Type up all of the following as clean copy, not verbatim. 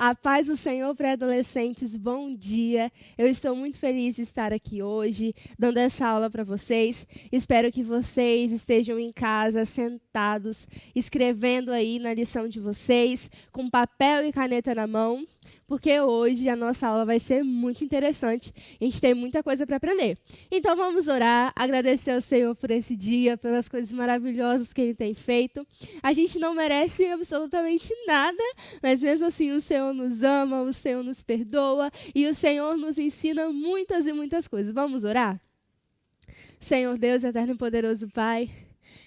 A paz do Senhor para adolescentes, bom dia. Eu estou muito feliz de estar aqui hoje, dando essa aula para vocês. Espero que vocês estejam em casa, sentados, escrevendo aí na lição de vocês, com papel e caneta na mão, porque hoje a nossa aula vai ser muito interessante. A gente tem muita coisa para aprender. Então vamos orar, agradecer ao Senhor por esse dia, pelas coisas maravilhosas que Ele tem feito. A gente não merece absolutamente nada, mas mesmo assim o Senhor nos ama, o Senhor nos perdoa e o Senhor nos ensina muitas e muitas coisas. Vamos orar? Senhor Deus, eterno e poderoso Pai,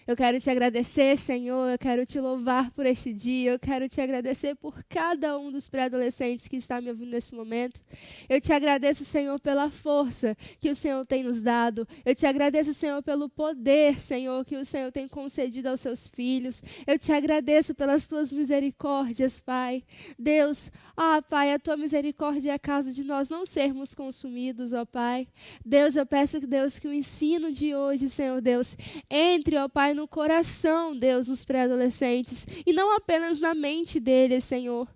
eu quero te agradecer, Senhor, eu quero te louvar por este dia, eu quero te agradecer por cada um dos pré-adolescentes que está me ouvindo nesse momento. Eu te agradeço, Senhor, pela força que o Senhor tem nos dado. Eu te agradeço, Senhor, pelo poder, Senhor, que o Senhor tem concedido aos seus filhos. Eu te agradeço pelas tuas misericórdias, Pai. Deus, Pai, a tua misericórdia é a causa de nós não sermos consumidos, ó Pai. Deus, eu peço, Deus, que o ensino de hoje, Senhor Deus, entre, ó Pai, no coração, Deus, dos pré-adolescentes, e não apenas na mente deles, Senhor.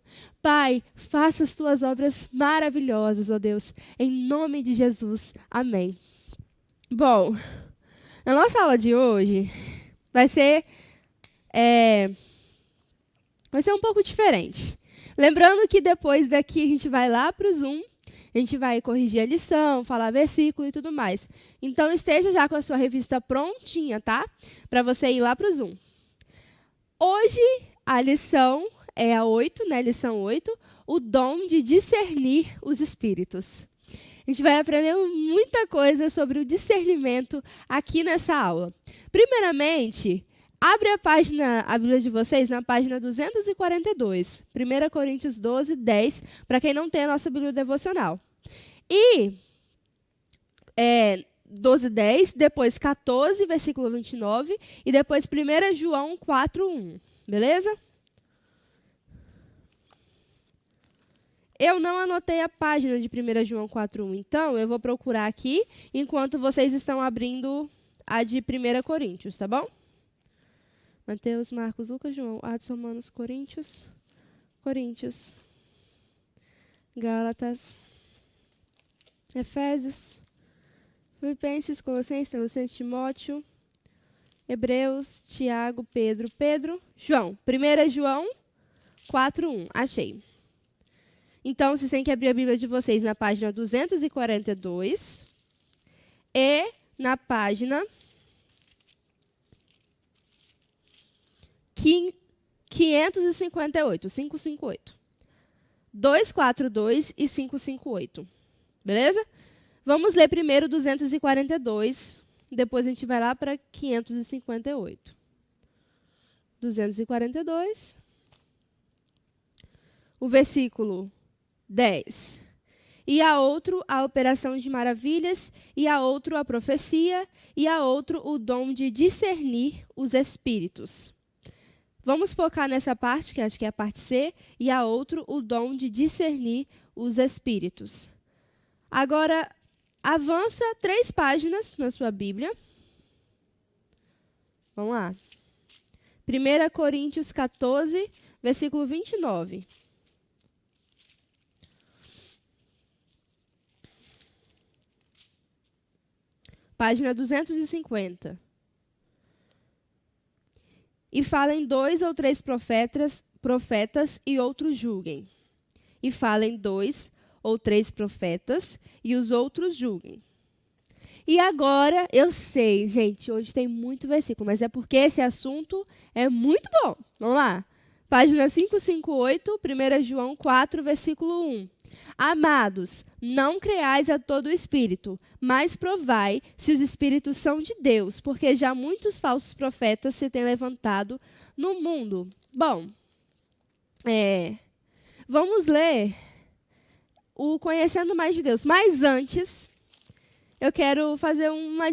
Pai, faça as tuas obras maravilhosas, ó Deus, em nome de Jesus. Amém. Bom, na nossa aula de hoje vai ser um pouco diferente. Lembrando que depois daqui a gente vai lá para o Zoom, a gente vai corrigir a lição, falar versículo e tudo mais. Então, esteja já com a sua revista prontinha, tá? Para você ir lá para o Zoom. Hoje, a lição é a 8, né? Lição 8, o dom de discernir os espíritos. A gente vai aprender muita coisa sobre o discernimento aqui nessa aula. Primeiramente, abre a Bíblia de vocês na página 242, 1 Coríntios 12, 10, para quem não tem a nossa Bíblia devocional. E 12, 10, depois 14, versículo 29, e depois 1 João 4, 1. Beleza? Eu não anotei a página de 1 João 4, 1, então eu vou procurar aqui, enquanto vocês estão abrindo a de 1 Coríntios, tá bom? Mateus, Marcos, Lucas, João, Atos, Romanos, Coríntios, Gálatas, Efésios, Filipenses, Colossenses, Tessalonicenses, Timóteo, Hebreus, Tiago, Pedro, João. 1 João 4:1. Achei. Então, vocês têm que abrir a Bíblia de vocês na página 242 e na página 558, 558. 242 e 558. Beleza? Vamos ler primeiro 242, depois a gente vai lá para 558. 242. O versículo 10. E a outro a operação de maravilhas, e a outro a profecia, e a outro o dom de discernir os espíritos. Vamos focar nessa parte, que acho que é a parte C, e a outro o dom de discernir os espíritos. Agora, avança 3 páginas na sua Bíblia. Vamos lá. 1 Coríntios 14, versículo 29. Página 250. E falem 2 ou 3 profetas e outros julguem. E falem 2 ou 3 profetas e os outros julguem. E agora, eu sei, gente, hoje tem muito versículo, mas é porque esse assunto é muito bom. Vamos lá. Página 558, 1 João 4, versículo 1. Amados, não creais a todo espírito, mas provai se os espíritos são de Deus, porque já muitos falsos profetas se têm levantado no mundo. Bom, vamos ler o Conhecendo Mais de Deus. Mas antes, eu quero fazer uma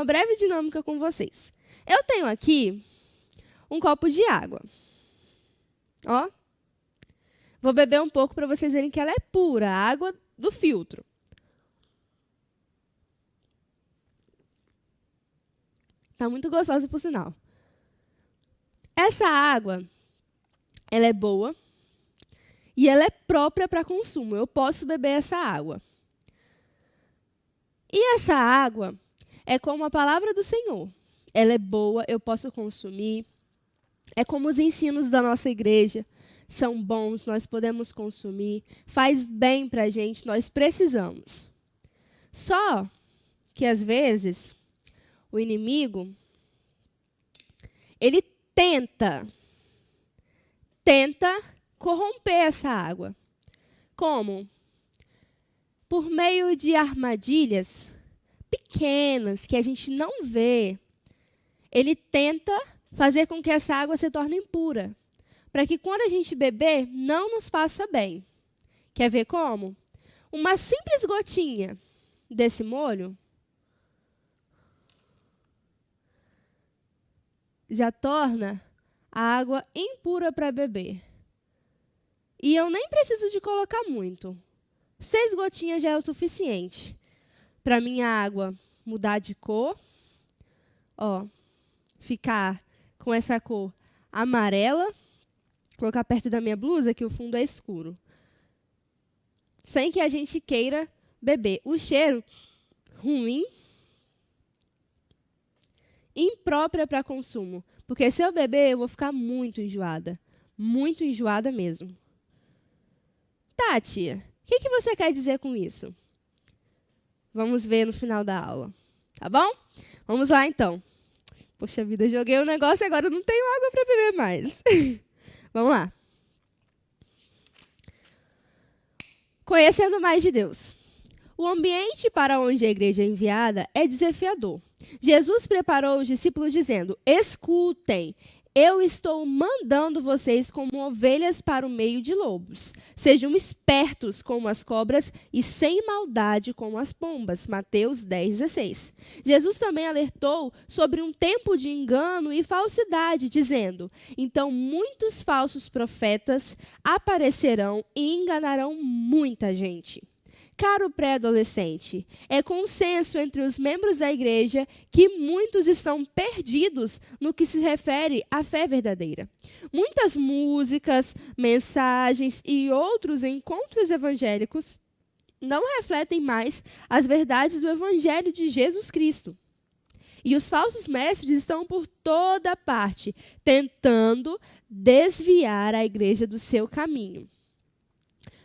breve dinâmica com vocês. Eu tenho aqui um copo de água. Ó. Vou beber um pouco para vocês verem que ela é pura, a água do filtro. Tá muito gostosa, por sinal. Essa água, ela é boa e ela é própria para consumo. Eu posso beber essa água. E essa água é como a palavra do Senhor. Ela é boa, eu posso consumir. É como os ensinos da nossa igreja. São bons, nós podemos consumir. Faz bem para a gente, nós precisamos. Só que, às vezes, o inimigo, ele tenta corromper essa água. Como? Por meio de armadilhas pequenas que a gente não vê. Ele tenta fazer com que essa água se torne impura, para que quando a gente beber, não nos faça bem. Quer ver como? Uma simples gotinha desse molho já torna a água impura para beber. E eu nem preciso de colocar muito. 6 gotinhas já é o suficiente para minha água mudar de cor, ficar com essa cor amarela. Vou colocar perto da minha blusa, que o fundo é escuro. Sem que a gente queira beber. O cheiro ruim, imprópria para consumo. Porque se eu beber, eu vou ficar muito enjoada. Muito enjoada mesmo. Tá, tia, o que você quer dizer com isso? Vamos ver no final da aula. Tá bom? Vamos lá, então. Poxa vida, joguei o negócio e agora eu não tenho água para beber mais. Vamos lá. Conhecendo mais de Deus. O ambiente para onde a igreja é enviada é desafiador. Jesus preparou os discípulos dizendo: escutem, eu estou mandando vocês como ovelhas para o meio de lobos. Sejam espertos como as cobras e sem maldade como as pombas. Mateus 10:16. Jesus também alertou sobre um tempo de engano e falsidade, dizendo: então muitos falsos profetas aparecerão e enganarão muita gente. Caro pré-adolescente, é consenso entre os membros da igreja que muitos estão perdidos no que se refere à fé verdadeira. Muitas músicas, mensagens e outros encontros evangélicos não refletem mais as verdades do evangelho de Jesus Cristo. E os falsos mestres estão por toda parte, tentando desviar a igreja do seu caminho.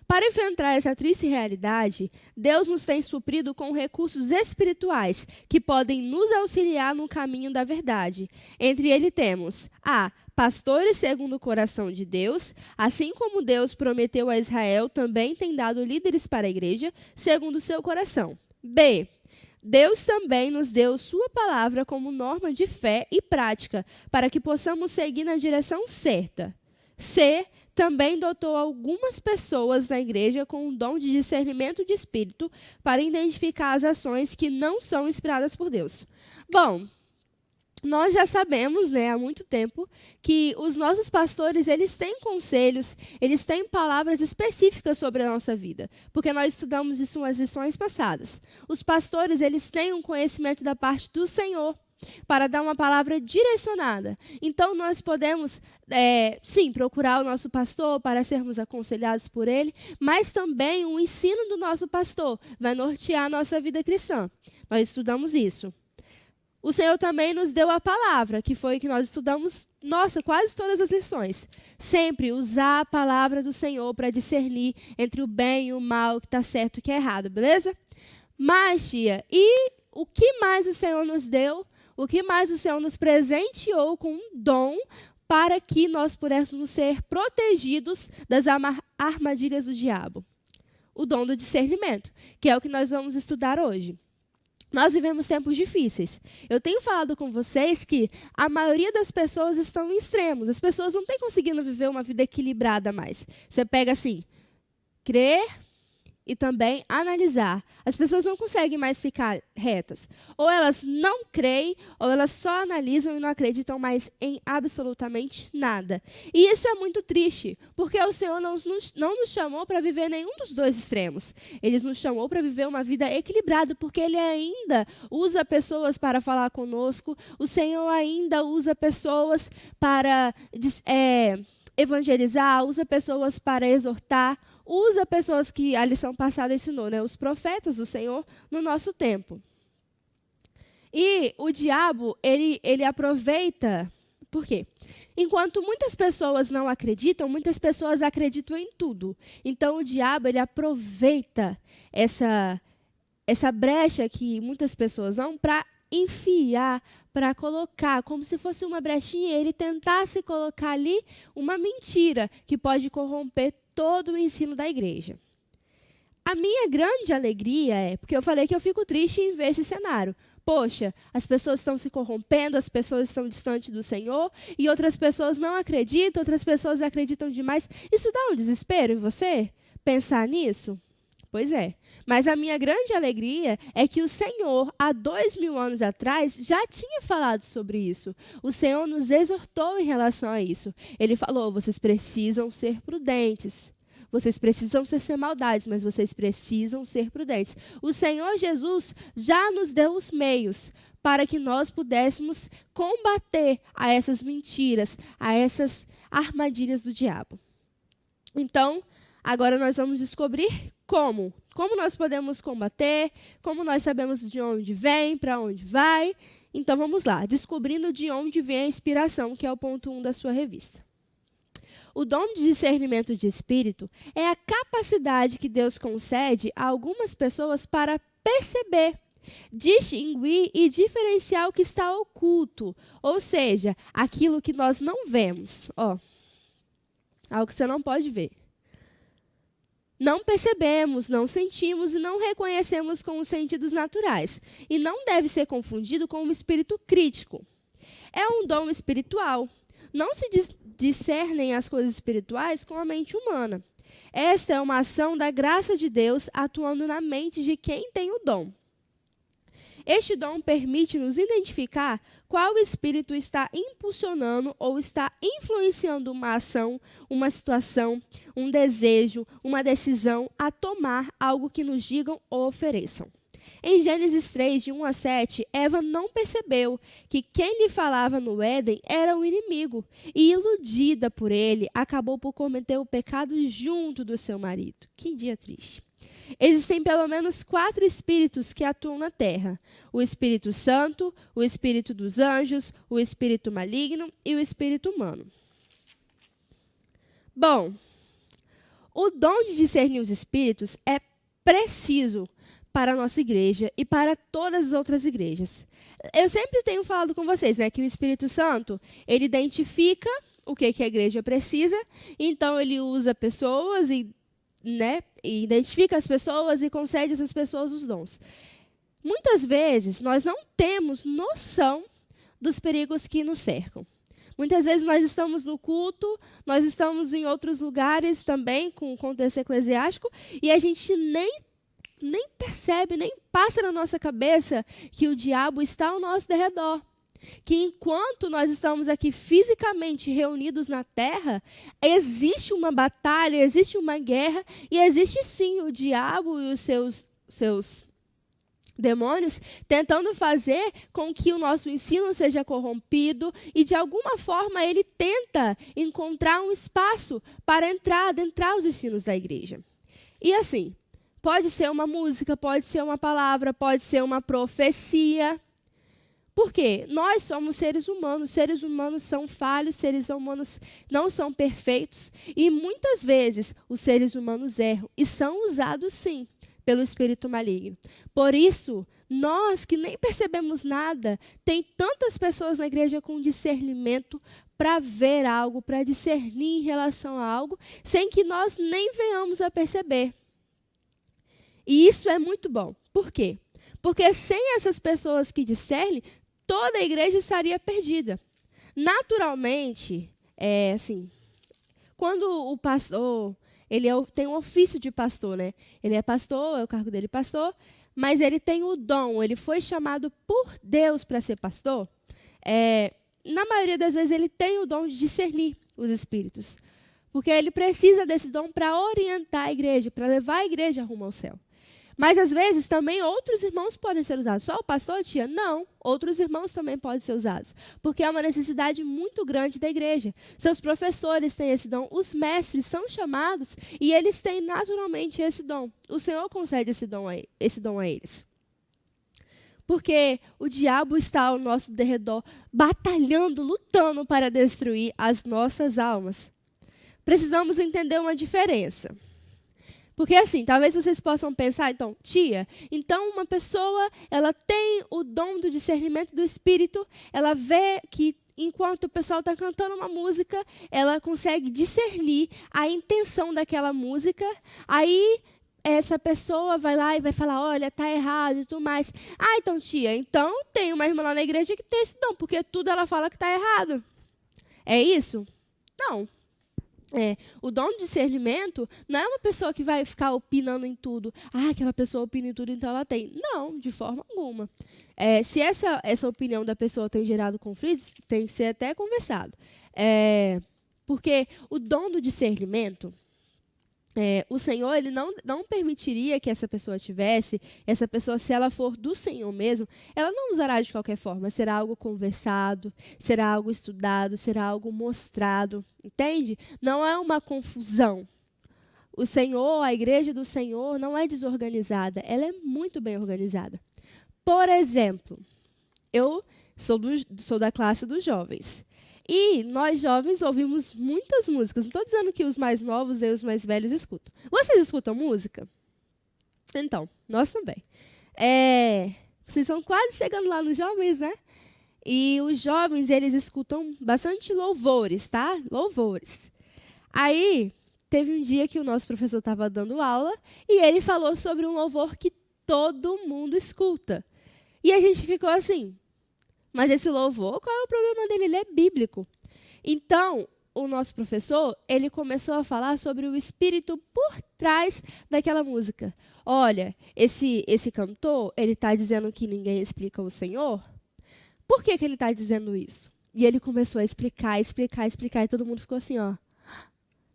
Para enfrentar essa triste realidade, Deus nos tem suprido com recursos espirituais que podem nos auxiliar no caminho da verdade. Entre eles temos a pastores segundo o coração de Deus, assim como Deus prometeu a Israel, também tem dado líderes para a igreja, segundo o seu coração. B. Deus também nos deu sua palavra como norma de fé e prática, para que possamos seguir na direção certa. C. Também dotou algumas pessoas na igreja com o dom de discernimento de espírito para identificar as ações que não são inspiradas por Deus. Bom, nós já sabemos, há muito tempo, que os nossos pastores, eles têm conselhos, eles têm palavras específicas sobre a nossa vida, porque nós estudamos isso nas lições passadas. Os pastores, eles têm um conhecimento da parte do Senhor, para dar uma palavra direcionada. Então, nós podemos, sim, procurar o nosso pastor para sermos aconselhados por ele, mas também o ensino do nosso pastor vai nortear a nossa vida cristã. Nós estudamos isso. O Senhor também nos deu a palavra, que foi que nós estudamos, quase todas as lições. Sempre usar a palavra do Senhor para discernir entre o bem e o mal, o que está certo e o que é errado, beleza? Mas, tia, e o que mais o Senhor nos deu? O que mais o Senhor nos presenteou com um dom para que nós pudéssemos ser protegidos das armadilhas do diabo? O dom do discernimento, que é o que nós vamos estudar hoje. Nós vivemos tempos difíceis. Eu tenho falado com vocês que a maioria das pessoas estão em extremos. As pessoas não têm conseguindo viver uma vida equilibrada mais. Você pega assim, crer e também analisar. As pessoas não conseguem mais ficar retas. Ou elas não creem, ou elas só analisam e não acreditam mais em absolutamente nada. E isso é muito triste, porque o Senhor não nos chamou para viver nenhum dos dois extremos. Ele nos chamou para viver uma vida equilibrada, porque Ele ainda usa pessoas para falar conosco, o Senhor ainda usa pessoas para evangelizar, usa pessoas para exortar, usa pessoas que a lição passada ensinou, né? Os profetas do Senhor no nosso tempo. E o diabo, ele aproveita. Por quê? Enquanto muitas pessoas não acreditam, muitas pessoas acreditam em tudo. Então, o diabo, ele aproveita essa brecha que muitas pessoas dão para enfiar, para colocar, como se fosse uma brechinha, ele tentasse colocar ali uma mentira que pode corromper todo o ensino da igreja. A minha grande alegria é, porque eu falei que eu fico triste em ver esse cenário. Poxa, as pessoas estão se corrompendo, as pessoas estão distantes do Senhor, e outras pessoas não acreditam, outras pessoas acreditam demais. Isso dá um desespero em você? Pensar nisso? Pois é. Mas a minha grande alegria é que o Senhor, há 2000 anos atrás, já tinha falado sobre isso. O Senhor nos exortou em relação a isso. Ele falou, vocês precisam ser prudentes. Vocês precisam ser sem maldades, mas vocês precisam ser prudentes. O Senhor Jesus já nos deu os meios para que nós pudéssemos combater a essas mentiras, a essas armadilhas do diabo. Então, agora nós vamos descobrir como. Como nós podemos combater, como nós sabemos de onde vem, para onde vai. Então, vamos lá. Descobrindo de onde vem a inspiração, que é o ponto 1 da sua revista. O dom de discernimento de espírito é a capacidade que Deus concede a algumas pessoas para perceber, distinguir e diferenciar o que está oculto, ou seja, aquilo que nós não vemos. Algo que você não pode ver. Não percebemos, não sentimos e não reconhecemos com os sentidos naturais. E não deve ser confundido com um espírito crítico. É um dom espiritual. Não se discernem as coisas espirituais com a mente humana. Esta é uma ação da graça de Deus atuando na mente de quem tem o dom. Este dom permite-nos identificar qual espírito está impulsionando ou está influenciando uma ação, uma situação, um desejo, uma decisão a tomar algo que nos digam ou ofereçam. Em Gênesis 3, de 1 a 7, Eva não percebeu que quem lhe falava no Éden era o inimigo e, iludida por ele, acabou por cometer o pecado junto do seu marido. Que dia triste. Existem pelo menos 4 espíritos que atuam na Terra: o Espírito Santo, o Espírito dos anjos, o Espírito maligno e o Espírito humano. Bom, o dom de discernir os espíritos é preciso para a nossa igreja e para todas as outras igrejas. Eu sempre tenho falado com vocês, né, que o Espírito Santo, ele identifica o que a igreja precisa, então ele usa pessoas e identifica as pessoas e concede a essas pessoas os dons. Muitas vezes, nós não temos noção dos perigos que nos cercam. Muitas vezes nós estamos no culto, nós estamos em outros lugares também, com o contexto eclesiástico, e a gente nem percebe, nem passa na nossa cabeça que o diabo está ao nosso derredor. Que enquanto nós estamos aqui fisicamente reunidos na terra, existe uma batalha, existe uma guerra, e existe sim o diabo e os seus demônios tentando fazer com que o nosso ensino seja corrompido, e de alguma forma ele tenta encontrar um espaço para adentrar os ensinos da igreja. E assim, pode ser uma música, pode ser uma palavra, pode ser uma profecia. Por quê? Nós somos seres humanos são falhos, seres humanos não são perfeitos, e muitas vezes os seres humanos erram e são usados sim pelo espírito maligno. Por isso, nós que nem percebemos nada, tem tantas pessoas na igreja com discernimento para ver algo, para discernir em relação a algo, sem que nós nem venhamos a perceber. E isso é muito bom. Por quê? Porque sem essas pessoas que discernem, toda a igreja estaria perdida. Naturalmente, quando o pastor, ele tem um ofício de pastor, né? Ele é pastor, é o cargo dele pastor, mas ele tem o dom, ele foi chamado por Deus para ser pastor. Na maioria das vezes ele tem o dom de discernir os espíritos, porque ele precisa desse dom para orientar a igreja, para levar a igreja rumo ao céu. Mas, às vezes, também outros irmãos podem ser usados. Só o pastor, tia? Não. Outros irmãos também podem ser usados. Porque é uma necessidade muito grande da igreja. Seus professores têm esse dom. Os mestres são chamados e eles têm naturalmente esse dom. O Senhor concede esse dom a eles. Porque o diabo está ao nosso derredor, batalhando, lutando para destruir as nossas almas. Precisamos entender uma diferença. Porque assim, talvez vocês possam pensar, então, tia, então uma pessoa, ela tem o dom do discernimento do Espírito, ela vê que enquanto o pessoal está cantando uma música, ela consegue discernir a intenção daquela música, aí essa pessoa vai lá e vai falar, olha, tá errado e tudo mais. Ah, então, tia, então tem uma irmã lá na igreja que tem esse dom, porque tudo ela fala que está errado. É isso? Não. O dom de discernimento não é uma pessoa que vai ficar opinando em tudo. Ah, aquela pessoa opina em tudo, então ela tem. Não, de forma alguma. Se essa opinião da pessoa tem gerado conflitos, tem que ser até conversado. Porque o dom do discernimento, o Senhor ele não permitiria que essa pessoa tivesse, essa pessoa, se ela for do Senhor mesmo, ela não usará de qualquer forma, será algo conversado, será algo estudado, será algo mostrado, entende? Não é uma confusão. O Senhor, a igreja do Senhor não é desorganizada, ela é muito bem organizada. Por exemplo, eu sou da classe dos jovens. E nós jovens ouvimos muitas músicas. Não estou dizendo que os mais novos e os mais velhos escutam. Vocês escutam música? Então, nós também. Vocês estão quase chegando lá nos jovens, né? E os jovens, eles escutam bastante louvores, tá? Louvores. Aí, teve um dia que o nosso professor estava dando aula e ele falou sobre um louvor que todo mundo escuta. E a gente ficou assim... Mas esse louvor, qual é o problema dele? Ele é bíblico. Então, o nosso professor, ele começou a falar sobre o espírito por trás daquela música. Olha, esse cantor, ele está dizendo que ninguém explica o Senhor. Por que ele está dizendo isso? E ele começou a explicar, e todo mundo ficou assim, ó.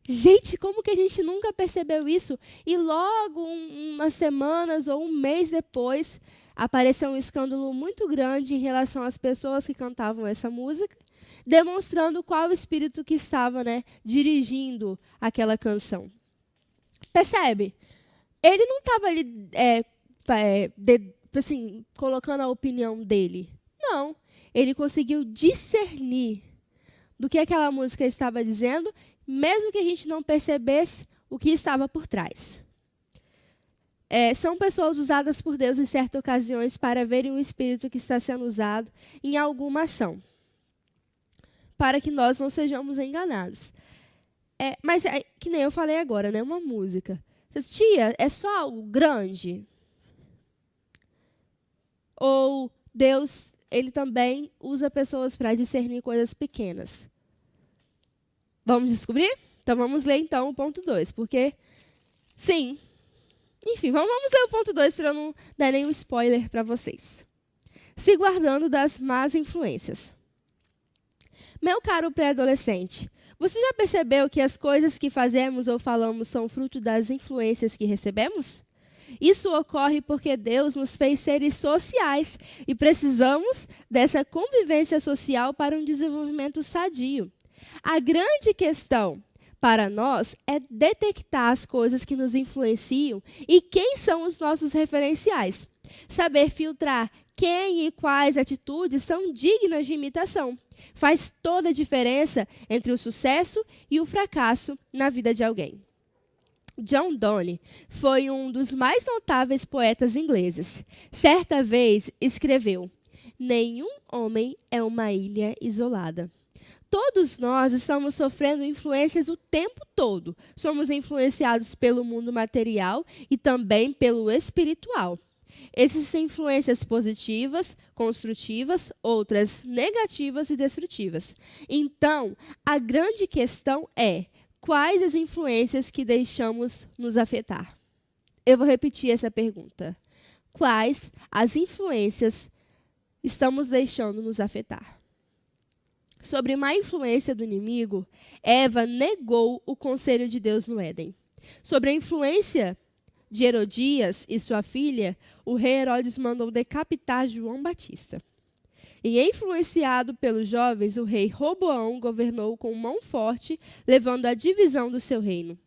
Gente, como que a gente nunca percebeu isso? E logo, umas semanas ou um mês depois... apareceu um escândalo muito grande em relação às pessoas que cantavam essa música, demonstrando qual espírito que estava, dirigindo aquela canção. Percebe? Ele não estava ali colocando a opinião dele. Não. Ele conseguiu discernir do que aquela música estava dizendo, mesmo que a gente não percebesse o que estava por trás. São pessoas usadas por Deus em certas ocasiões para verem o espírito que está sendo usado em alguma ação, para que nós não sejamos enganados. Mas, que nem eu falei agora, uma música. Tia, é só algo grande? Ou Deus, ele também usa pessoas para discernir coisas pequenas? Vamos descobrir? Então, vamos ler então o ponto 2, porque, sim... Enfim, vamos ler o ponto 2 para eu não dar nenhum spoiler para vocês. Se guardando das más influências. Meu caro pré-adolescente, você já percebeu que as coisas que fazemos ou falamos são fruto das influências que recebemos? Isso ocorre porque Deus nos fez seres sociais e precisamos dessa convivência social para um desenvolvimento sadio. A grande questão para nós é detectar as coisas que nos influenciam e quem são os nossos referenciais. Saber filtrar quem e quais atitudes são dignas de imitação. Faz toda a diferença entre o sucesso e o fracasso na vida de alguém. John Donne foi um dos mais notáveis poetas ingleses. Certa vez escreveu: "Nenhum homem é uma ilha isolada." Todos nós estamos sofrendo influências o tempo todo. Somos influenciados pelo mundo material e também pelo espiritual. Existem influências positivas, construtivas, outras negativas e destrutivas. Então, a grande questão é: quais as influências que deixamos nos afetar? Eu vou repetir essa pergunta. Quais as influências estamos deixando nos afetar? Sobre má influência do inimigo, Eva negou o conselho de Deus no Éden. Sobre a influência de Herodias e sua filha, o rei Herodes mandou decapitar João Batista. E, influenciado pelos jovens, o rei Roboão governou com mão forte, levando à divisão do seu reino.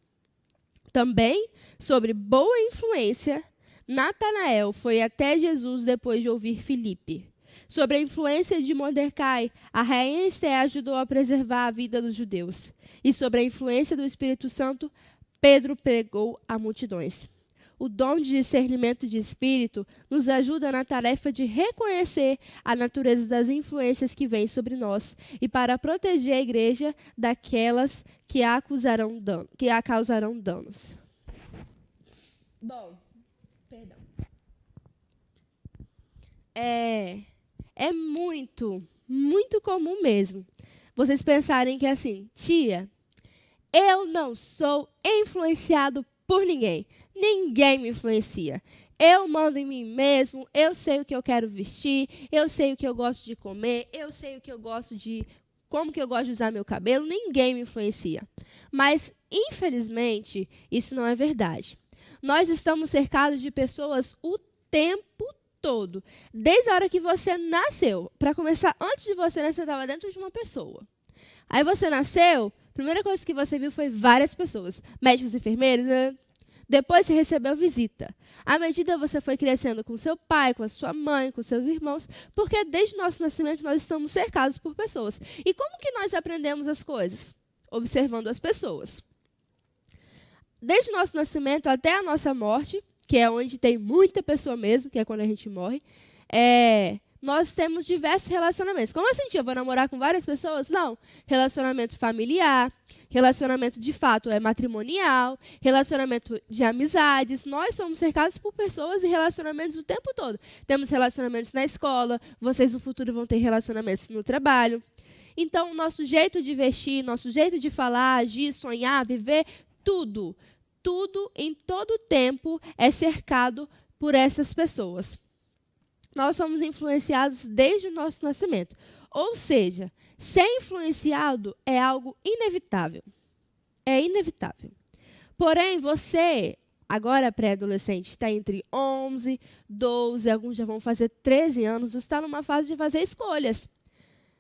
Também, sobre boa influência, Natanael foi até Jesus depois de ouvir Filipe. Sobre a influência de Mordecai, a rainha Esté ajudou a preservar a vida dos judeus. E sobre a influência do Espírito Santo, Pedro pregou a multidões. O dom de discernimento de espírito nos ajuda na tarefa de reconhecer a natureza das influências que vêm sobre nós e para proteger a igreja daquelas que a causarão danos. Bom, perdão. É muito comum mesmo vocês pensarem que assim, tia, eu não sou influenciado por ninguém. Ninguém me influencia. Eu mando em mim mesmo, eu sei o que eu quero vestir, eu sei o que eu gosto de comer, eu sei o que eu gosto de... como que eu gosto de usar meu cabelo, ninguém me influencia. Mas, infelizmente, isso não é verdade. Nós estamos cercados de pessoas o tempo todo. Desde a hora que você nasceu. Para começar, antes de você nascer, você estava dentro de uma pessoa. Aí você nasceu, a primeira coisa que você viu foi várias pessoas. Médicos, enfermeiros, né? Depois você recebeu visita. À medida que você foi crescendo com seu pai, com a sua mãe, com seus irmãos, porque desde o nosso nascimento nós estamos cercados por pessoas. E como que nós aprendemos as coisas? Observando as pessoas. Desde o nosso nascimento até a nossa morte, que é onde tem muita pessoa mesmo, que é quando a gente morre, nós temos diversos relacionamentos. Como assim, tia? Eu vou namorar com várias pessoas? Não. Relacionamento familiar, relacionamento de fato matrimonial, relacionamento de amizades. Nós somos cercados por pessoas e relacionamentos o tempo todo. Temos relacionamentos na escola, vocês no futuro vão ter relacionamentos no trabalho. Então, o nosso jeito de vestir, nosso jeito de falar, agir, sonhar, viver, tudo em todo tempo é cercado por essas pessoas. Nós somos influenciados desde o nosso nascimento. Ou seja, ser influenciado é algo inevitável. É inevitável. Porém, você, agora pré-adolescente, está entre 11, 12, alguns já vão fazer 13 anos, você está numa fase de fazer escolhas.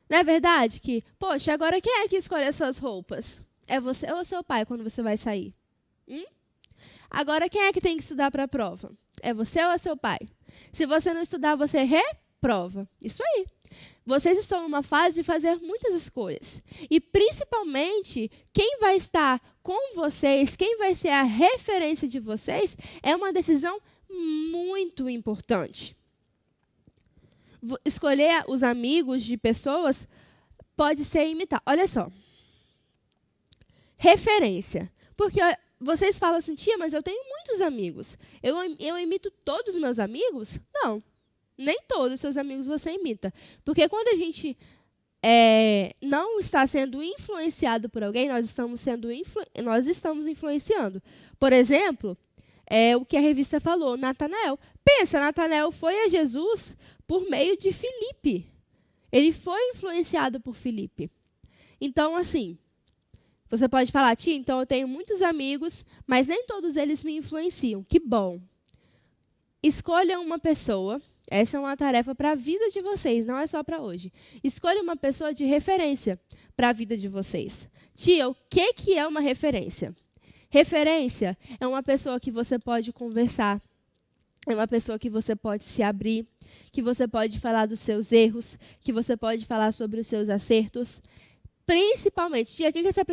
Não é verdade que, poxa, agora quem é que escolhe as suas roupas? É você ou seu pai quando você vai sair? Agora quem é que tem que estudar para a prova? É você ou é seu pai? Se você não estudar, você reprova. Isso aí. Vocês estão numa fase de fazer muitas escolhas. E, principalmente, quem vai estar com vocês, quem vai ser a referência de vocês, é uma decisão muito importante. Escolher os amigos de pessoas pode ser imitar. Olha só. Referência. Porque vocês falam assim, tia, mas eu tenho muitos amigos. Eu imito todos os meus amigos? Não. Nem todos os seus amigos você imita. Porque quando a gente não está sendo influenciado por alguém, nós estamos influenciando. Por exemplo, o que a revista falou, Natanael. Pensa, Natanael foi a Jesus por meio de Filipe. Ele foi influenciado por Filipe. Então, assim, você pode falar, tia, então eu tenho muitos amigos, mas nem todos eles me influenciam. Que bom. Escolha uma pessoa. Essa é uma tarefa para a vida de vocês, não é só para hoje. Escolha uma pessoa de referência para a vida de vocês. Tia, o que é uma referência? Referência é uma pessoa que você pode conversar, é uma pessoa que você pode se abrir, que você pode falar dos seus erros, que você pode falar sobre os seus acertos. Principalmente, tia, o que essa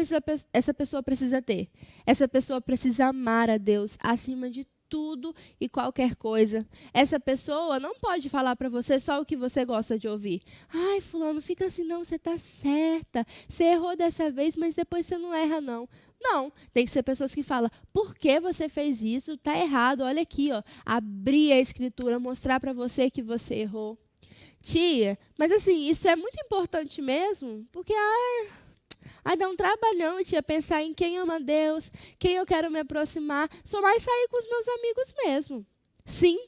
pessoa precisa ter? Essa pessoa precisa amar a Deus acima de tudo e qualquer coisa. Essa pessoa não pode falar para você só o que você gosta de ouvir. Ai, fulano, fica assim, não, você está certa. Você errou dessa vez, mas depois você não erra, não. Não, tem que ser pessoas que falam, por que você fez isso? Está errado, olha aqui, ó. Abrir a escritura, mostrar para você que você errou. Tia, mas assim, isso é muito importante mesmo, porque dá um trabalhão, tia, pensar em quem ama Deus, quem eu quero me aproximar, só mais sair com os meus amigos mesmo. Sim,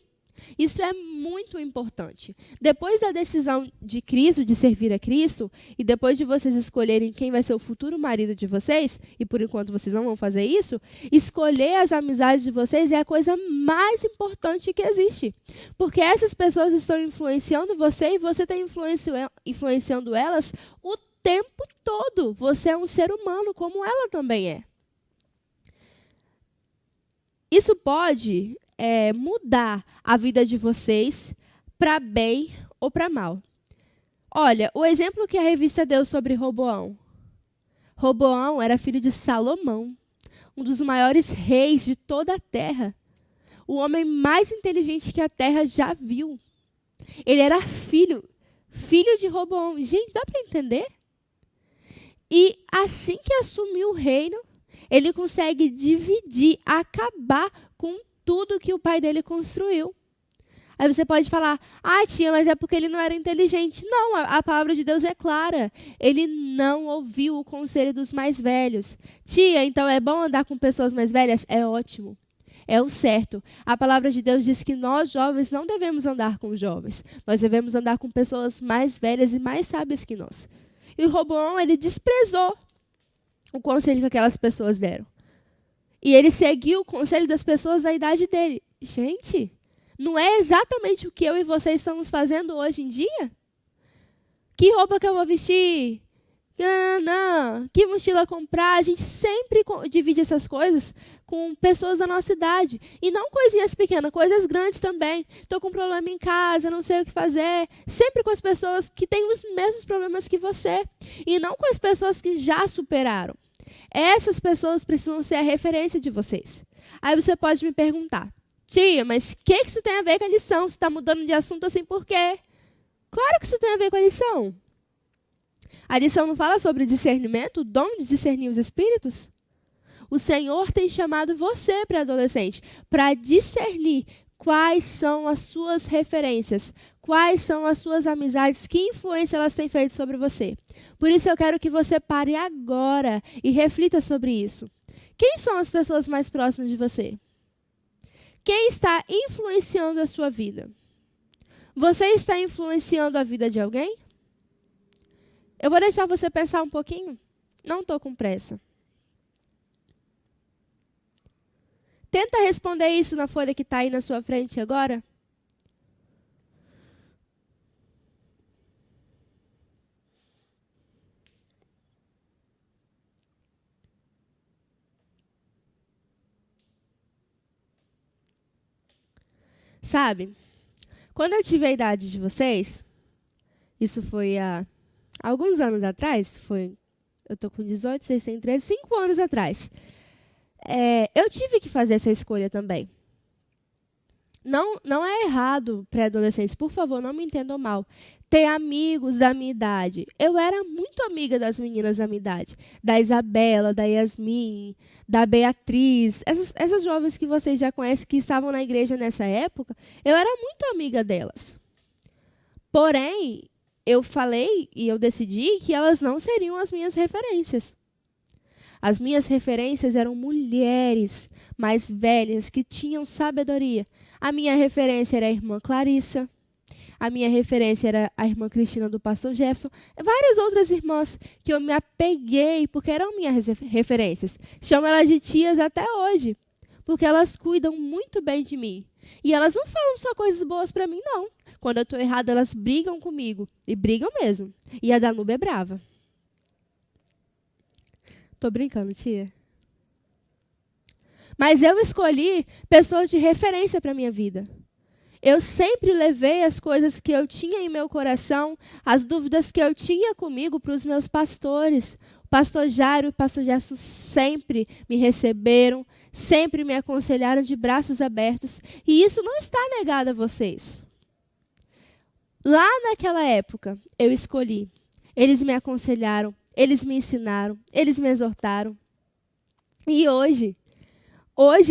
Isso é muito importante. Depois da decisão de Cristo, de servir a Cristo, e depois de vocês escolherem quem vai ser o futuro marido de vocês, e por enquanto vocês não vão fazer isso, escolher as amizades de vocês é a coisa mais importante que existe. Porque essas pessoas estão influenciando você e você está influenciando elas o tempo todo. Você é um ser humano, como ela também é. Isso pode mudar a vida de vocês para bem ou para mal. Olha, o exemplo que a revista deu sobre Roboão. Roboão era filho de Salomão, um dos maiores reis de toda a terra. O homem mais inteligente que a terra já viu. Ele era filho de Roboão. Gente, dá para entender? E assim que assumiu o reino, ele consegue dividir, acabar com tudo que o pai dele construiu. Aí você pode falar, tia, mas é porque ele não era inteligente. Não, a palavra de Deus é clara. Ele não ouviu o conselho dos mais velhos. Tia, então é bom andar com pessoas mais velhas? É ótimo. É o certo. A palavra de Deus diz que nós, jovens, não devemos andar com jovens. Nós devemos andar com pessoas mais velhas e mais sábias que nós. E o Roboão, ele desprezou o conselho que aquelas pessoas deram. E ele seguiu o conselho das pessoas da idade dele. Gente, não é exatamente o que eu e vocês estamos fazendo hoje em dia? Que roupa que eu vou vestir? Não. Que mochila comprar? A gente sempre divide essas coisas com pessoas da nossa idade. E não coisinhas pequenas, coisas grandes também. Estou com um problema em casa, não sei o que fazer. Sempre com as pessoas que têm os mesmos problemas que você. E não com as pessoas que já superaram. Essas pessoas precisam ser a referência de vocês. Aí você pode me perguntar, tia, mas o que isso tem a ver com a lição? Você está mudando de assunto assim por quê? Claro que isso tem a ver com a lição. A lição não fala sobre discernimento, o dom de discernir os espíritos? O Senhor tem chamado você, pré-adolescente, para discernir quais são as suas referências, quais são as suas amizades, que influência elas têm feito sobre você. Por isso eu quero que você pare agora e reflita sobre isso. Quem são as pessoas mais próximas de você? Quem está influenciando a sua vida? Você está influenciando a vida de alguém? Eu vou deixar você pensar um pouquinho. Não estou com pressa. Tenta responder isso na folha que está aí na sua frente agora. Sabe, quando eu tive a idade de vocês, isso foi há alguns anos atrás, eu estou com 18, vocês têm 13, 5 anos atrás. Eu tive que fazer essa escolha também. Não é errado, pré-adolescentes, por favor, não me entendam mal, ter amigos da minha idade. Eu era muito amiga das meninas da minha idade, da Isabela, da Yasmin, da Beatriz, essas jovens que vocês já conhecem, que estavam na igreja nessa época, eu era muito amiga delas. Porém, eu falei e eu decidi que elas não seriam as minhas referências. As minhas referências eram mulheres mais velhas que tinham sabedoria. A minha referência era a irmã Clarissa. A minha referência era a irmã Cristina do pastor Jefferson. Várias outras irmãs que eu me apeguei porque eram minhas referências. Chamo elas de tias até hoje, porque elas cuidam muito bem de mim. E elas não falam só coisas boas para mim, não. Quando eu estou errada, elas brigam comigo. E brigam mesmo. E a Danube é brava. Tô brincando, tia. Mas eu escolhi pessoas de referência para a minha vida. Eu sempre levei as coisas que eu tinha em meu coração, as dúvidas que eu tinha comigo para os meus pastores. O pastor Jairo e o pastor Jefferson sempre me receberam, sempre me aconselharam de braços abertos. E isso não está negado a vocês. Lá naquela época, eu escolhi. Eles me aconselharam, eles me ensinaram, eles me exortaram. E hoje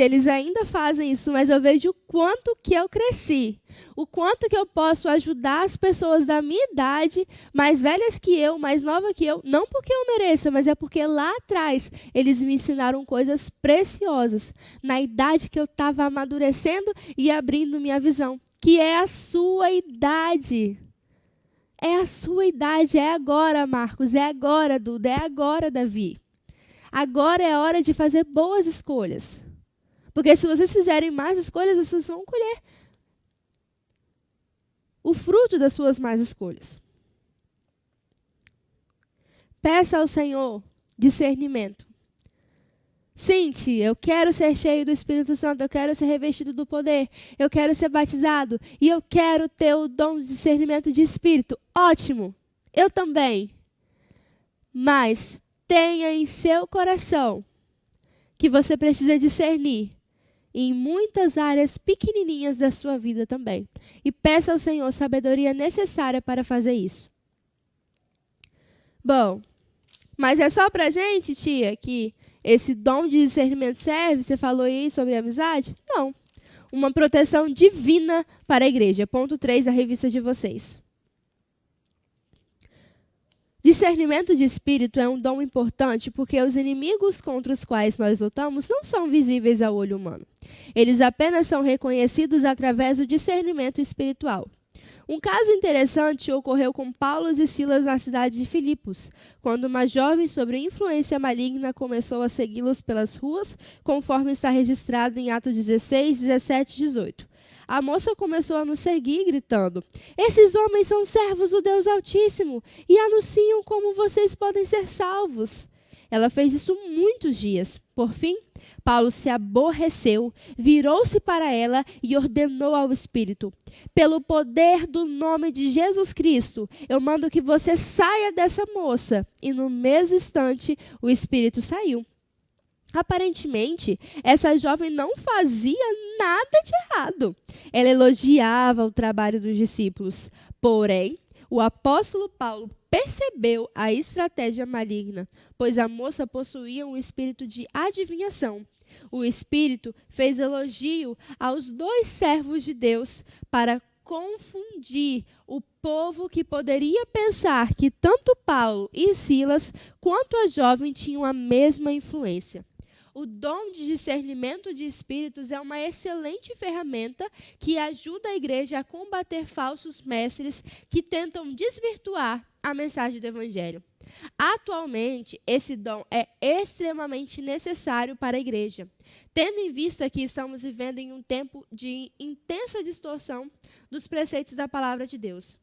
eles ainda fazem isso, mas eu vejo o quanto que eu cresci, o quanto que eu posso ajudar as pessoas da minha idade, mais velhas que eu, mais novas que eu, não porque eu mereça, mas é porque lá atrás eles me ensinaram coisas preciosas, na idade que eu estava amadurecendo e abrindo minha visão. que é a sua idade. É a sua idade, é agora, Marcos, é agora, Duda, é agora, Davi. Agora é a hora de fazer boas escolhas. Porque se vocês fizerem más escolhas, vocês vão colher o fruto das suas más escolhas. Peça ao Senhor discernimento. Sim, tia, eu quero ser cheio do Espírito Santo, eu quero ser revestido do poder, eu quero ser batizado e eu quero ter o dom de discernimento de espírito. Ótimo, eu também. Mas tenha em seu coração que você precisa discernir em muitas áreas pequenininhas da sua vida também. E peça ao Senhor sabedoria necessária para fazer isso. Bom, mas é só pra gente, tia, que esse dom de discernimento serve? Você falou aí sobre amizade? Não. Uma proteção divina para a igreja. Ponto 3 da revista de vocês. Discernimento de espírito é um dom importante porque os inimigos contra os quais nós lutamos não são visíveis ao olho humano. Eles apenas são reconhecidos através do discernimento espiritual. Um caso interessante ocorreu com Paulo e Silas na cidade de Filipos, quando uma jovem sob influência maligna começou a segui-los pelas ruas, conforme está registrado em Atos 16, 17 e 18. A moça começou a nos seguir, gritando: "Esses homens são servos do Deus Altíssimo e anunciam como vocês podem ser salvos." Ela fez isso muitos dias. Por fim, Paulo se aborreceu, virou-se para ela e ordenou ao Espírito: "Pelo poder do nome de Jesus Cristo, eu mando que você saia dessa moça." E no mesmo instante, o Espírito saiu. Aparentemente, essa jovem não fazia nada de errado. Ela elogiava o trabalho dos discípulos. Porém, o apóstolo Paulo percebeu a estratégia maligna, pois a moça possuía um espírito de adivinhação. O espírito fez elogio aos 2 servos de Deus para confundir o povo que poderia pensar que tanto Paulo e Silas quanto a jovem tinham a mesma influência. O dom de discernimento de espíritos é uma excelente ferramenta que ajuda a igreja a combater falsos mestres que tentam desvirtuar a mensagem do Evangelho. Atualmente, esse dom é extremamente necessário para a igreja, tendo em vista que estamos vivendo em um tempo de intensa distorção dos preceitos da palavra de Deus.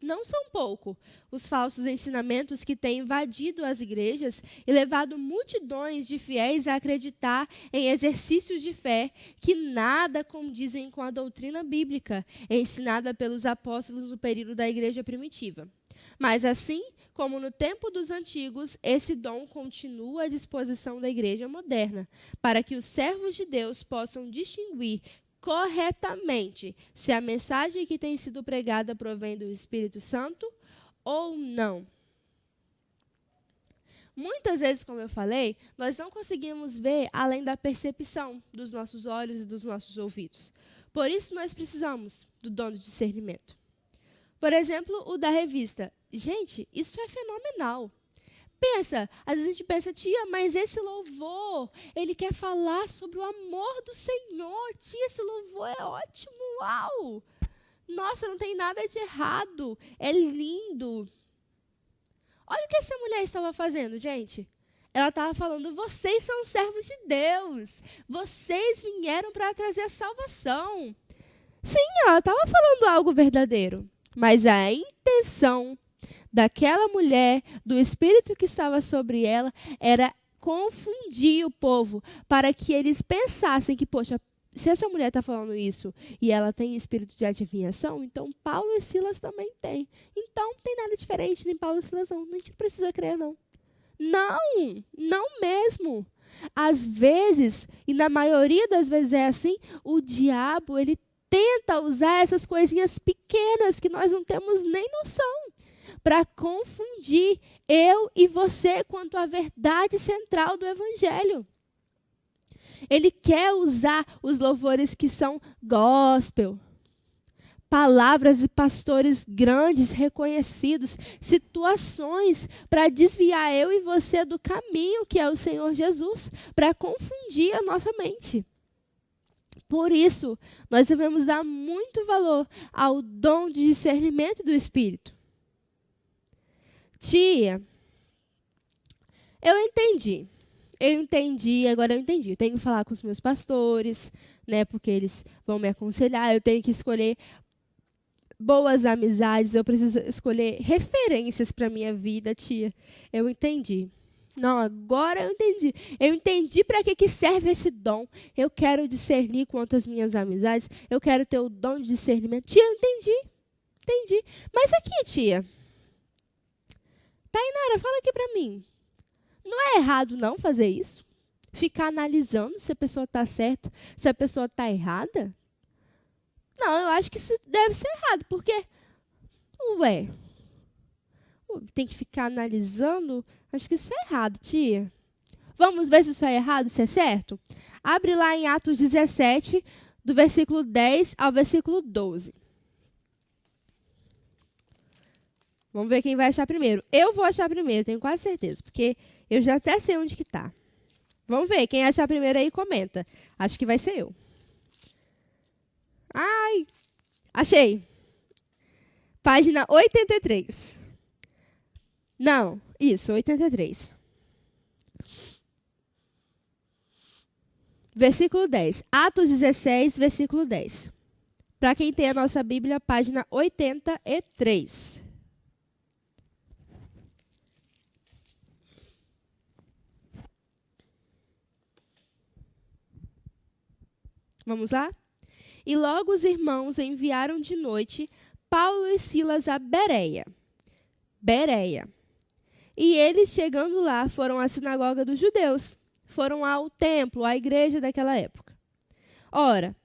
Não são pouco os falsos ensinamentos que têm invadido as igrejas e levado multidões de fiéis a acreditar em exercícios de fé que nada condizem com a doutrina bíblica ensinada pelos apóstolos no período da igreja primitiva. Mas assim como no tempo dos antigos, esse dom continua à disposição da igreja moderna, para que os servos de Deus possam distinguir corretamente se a mensagem que tem sido pregada provém do Espírito Santo ou não. Muitas vezes, como eu falei, nós não conseguimos ver além da percepção dos nossos olhos e dos nossos ouvidos. Por isso, nós precisamos do dom de discernimento. Por exemplo, o da revista. Gente, isso é fenomenal. Pensa, às vezes a gente pensa: tia, mas esse louvor, ele quer falar sobre o amor do Senhor. Tia, esse louvor é ótimo, uau! Nossa, não tem nada de errado, é lindo. Olha o que essa mulher estava fazendo, gente. Ela estava falando: vocês são servos de Deus, vocês vieram para trazer a salvação. Sim, ela estava falando algo verdadeiro, mas a intenção daquela mulher, do espírito que estava sobre ela, era confundir o povo, para que eles pensassem que, poxa, se essa mulher está falando isso e ela tem espírito de adivinhação, então Paulo e Silas também têm. Então, não tem nada diferente em Paulo e Silas, não. A gente não precisa crer, não. Não, não mesmo. Às vezes, e na maioria das vezes é assim, o diabo, ele tenta usar essas coisinhas pequenas que nós não temos nem noção, para confundir eu e você quanto à verdade central do Evangelho. Ele quer usar os louvores que são gospel, palavras e pastores grandes, reconhecidos, situações para desviar eu e você do caminho que é o Senhor Jesus, para confundir a nossa mente. Por isso, nós devemos dar muito valor ao dom de discernimento do Espírito. Tia, eu entendi, agora eu entendi. Eu tenho que falar com os meus pastores, né, porque eles vão me aconselhar, eu tenho que escolher boas amizades, eu preciso escolher referências para a minha vida, tia. Eu entendi. Não, agora eu entendi. Eu entendi para que serve esse dom. Eu quero discernir quanto às minhas amizades. Eu quero ter o dom de discernimento. Tia, eu entendi. Mas aqui, tia. Tainara, fala aqui para mim. Não é errado não fazer isso? Ficar analisando se a pessoa está certa, se a pessoa está errada? Não, eu acho que isso deve ser errado, porque, tem que ficar analisando. Acho que isso é errado, tia. Vamos ver se isso é errado, se é certo? Abre lá em Atos 17, do versículo 10 ao versículo 12. Vamos ver quem vai achar primeiro. Eu vou achar primeiro, tenho quase certeza, porque eu já até sei onde que está. Vamos ver, quem achar primeiro aí, comenta. Acho que vai ser eu. Ai, achei. Página 83. Não, isso, 83. Versículo 10. Atos 16, versículo 10. Para quem tem a nossa Bíblia, página 83. Vamos lá? E logo os irmãos enviaram de noite Paulo e Silas a Bereia. E eles, chegando lá, foram à sinagoga dos judeus. Foram ao templo, à igreja daquela época. Ora,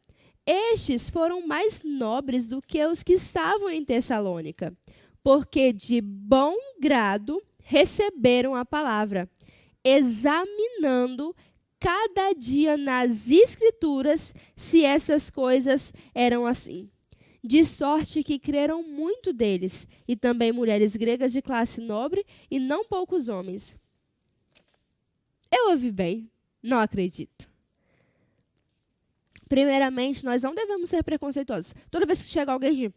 estes foram mais nobres do que os que estavam em Tessalônica, porque de bom grado receberam a palavra, examinando cada dia nas Escrituras se essas coisas eram assim. De sorte que creram muito deles, e também mulheres gregas de classe nobre, e não poucos homens. Eu ouvi bem? Não acredito. Primeiramente, nós não devemos ser preconceituosos. Toda vez que chega alguém diz,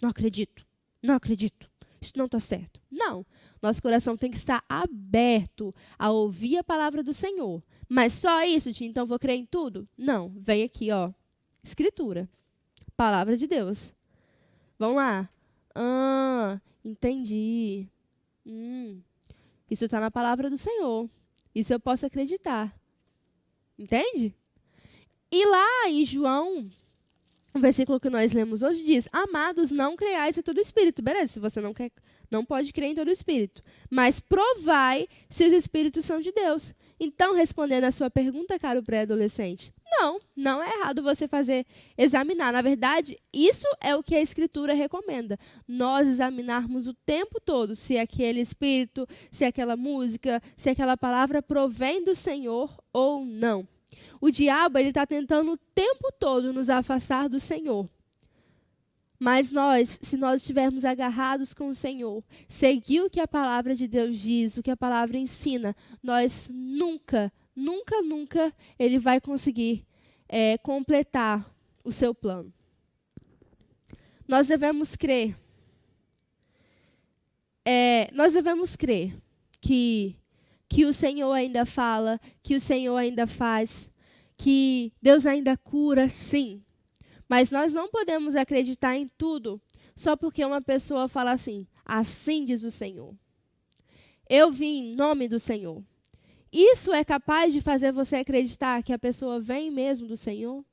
não acredito, isso não está certo. Não, nosso coração tem que estar aberto a ouvir a palavra do Senhor. Mas só isso, tia, então vou crer em tudo? Não, vem aqui, ó, Escritura, palavra de Deus. Vamos lá. Entendi. Isso está na palavra do Senhor. Isso eu posso acreditar. Entende? E lá em João, o versículo que nós lemos hoje diz, amados, não creiais em todo espírito. Beleza, se você não pode crer em todo espírito. Mas provai se os espíritos são de Deus. Então, respondendo a sua pergunta, caro pré-adolescente, não é errado você examinar. Na verdade, isso é o que a Escritura recomenda. Nós examinarmos o tempo todo se aquele espírito, se aquela música, se aquela palavra provém do Senhor ou não. O diabo está tentando o tempo todo nos afastar do Senhor. Mas se nós estivermos agarrados com o Senhor, seguir o que a palavra de Deus diz, o que a palavra ensina, nós nunca ele vai conseguir completar o seu plano. Nós devemos crer que o Senhor ainda fala, que o Senhor ainda faz, que Deus ainda cura, sim. Mas nós não podemos acreditar em tudo só porque uma pessoa fala assim diz o Senhor. Eu vim em nome do Senhor. Isso é capaz de fazer você acreditar que a pessoa vem mesmo do Senhor?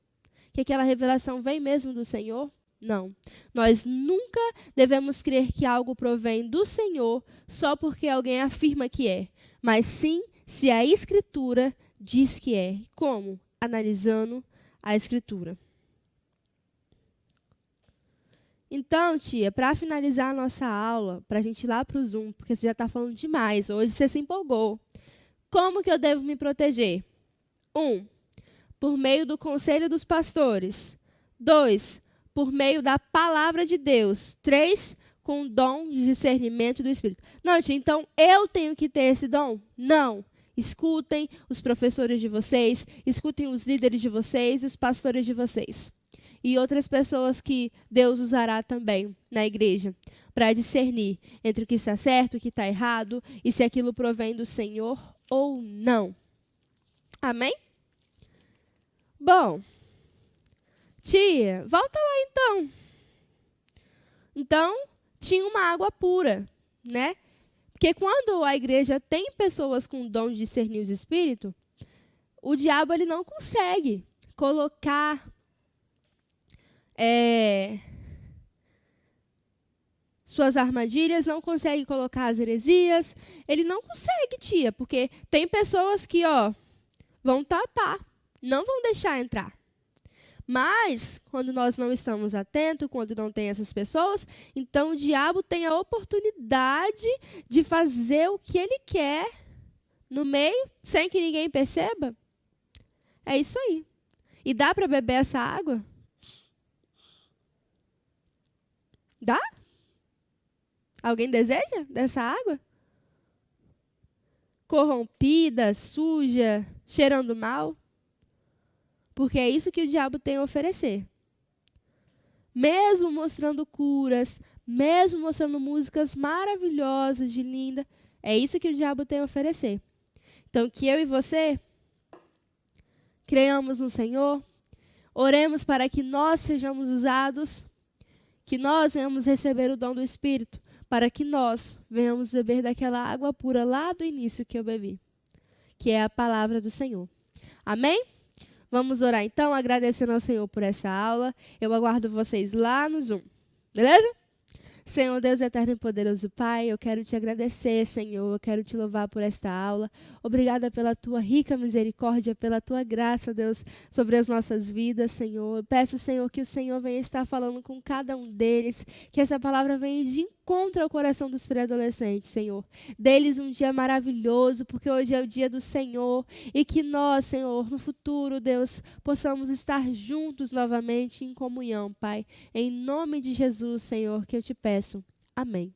Que aquela revelação vem mesmo do Senhor? Não. Nós nunca devemos crer que algo provém do Senhor só porque alguém afirma que é. Mas sim, se a Escritura diz que é. Como? Analisando a Escritura. Então, tia, para finalizar a nossa aula, para a gente ir lá para o Zoom, porque você já está falando demais, hoje você se empolgou. Como que eu devo me proteger? 1. Por meio do conselho dos pastores. 2. Por meio da palavra de Deus. 3. Com o dom de discernimento do Espírito. Não, tia, então eu tenho que ter esse dom? Não. Escutem os professores de vocês, escutem os líderes de vocês e os pastores de vocês. E outras pessoas que Deus usará também na igreja para discernir entre o que está certo, o que está errado e se aquilo provém do Senhor ou não. Amém? Bom, tia, volta lá então. Então, tinha uma água pura, né? Porque quando a igreja tem pessoas com dom de discernir os espíritos, o diabo ele não consegue colocar suas armadilhas, não consegue colocar as heresias. Ele não consegue, tia, porque tem pessoas que, vão tapar, não vão deixar entrar. Mas, quando nós não estamos atentos, quando não tem essas pessoas, então o diabo tem a oportunidade de fazer o que ele quer no meio, sem que ninguém perceba. É isso aí. E dá para beber essa água? Dá? Alguém deseja dessa água? Corrompida, suja, cheirando mal? Porque é isso que o diabo tem a oferecer. Mesmo mostrando curas, mesmo mostrando músicas maravilhosas, de linda, é isso que o diabo tem a oferecer. Então, que eu e você creiamos no Senhor, oremos para que nós sejamos usados, que nós venhamos receber o dom do Espírito, para que nós venhamos beber daquela água pura lá do início que eu bebi, que é a palavra do Senhor. Amém? Vamos orar então, agradecendo ao Senhor por essa aula. Eu aguardo vocês lá no Zoom. Beleza? Senhor Deus eterno e poderoso Pai, eu quero te agradecer, Senhor, eu quero te louvar por esta aula. Obrigada pela tua rica misericórdia, pela tua graça, Deus, sobre as nossas vidas, Senhor. Eu peço, Senhor, que o Senhor venha estar falando com cada um deles, que essa palavra venha de encontro ao coração dos pré-adolescentes, Senhor. Deles um dia maravilhoso, porque hoje é o dia do Senhor, e que nós, Senhor, no futuro, Deus, possamos estar juntos novamente em comunhão, Pai. Em nome de Jesus, Senhor, que eu te peço. Amém.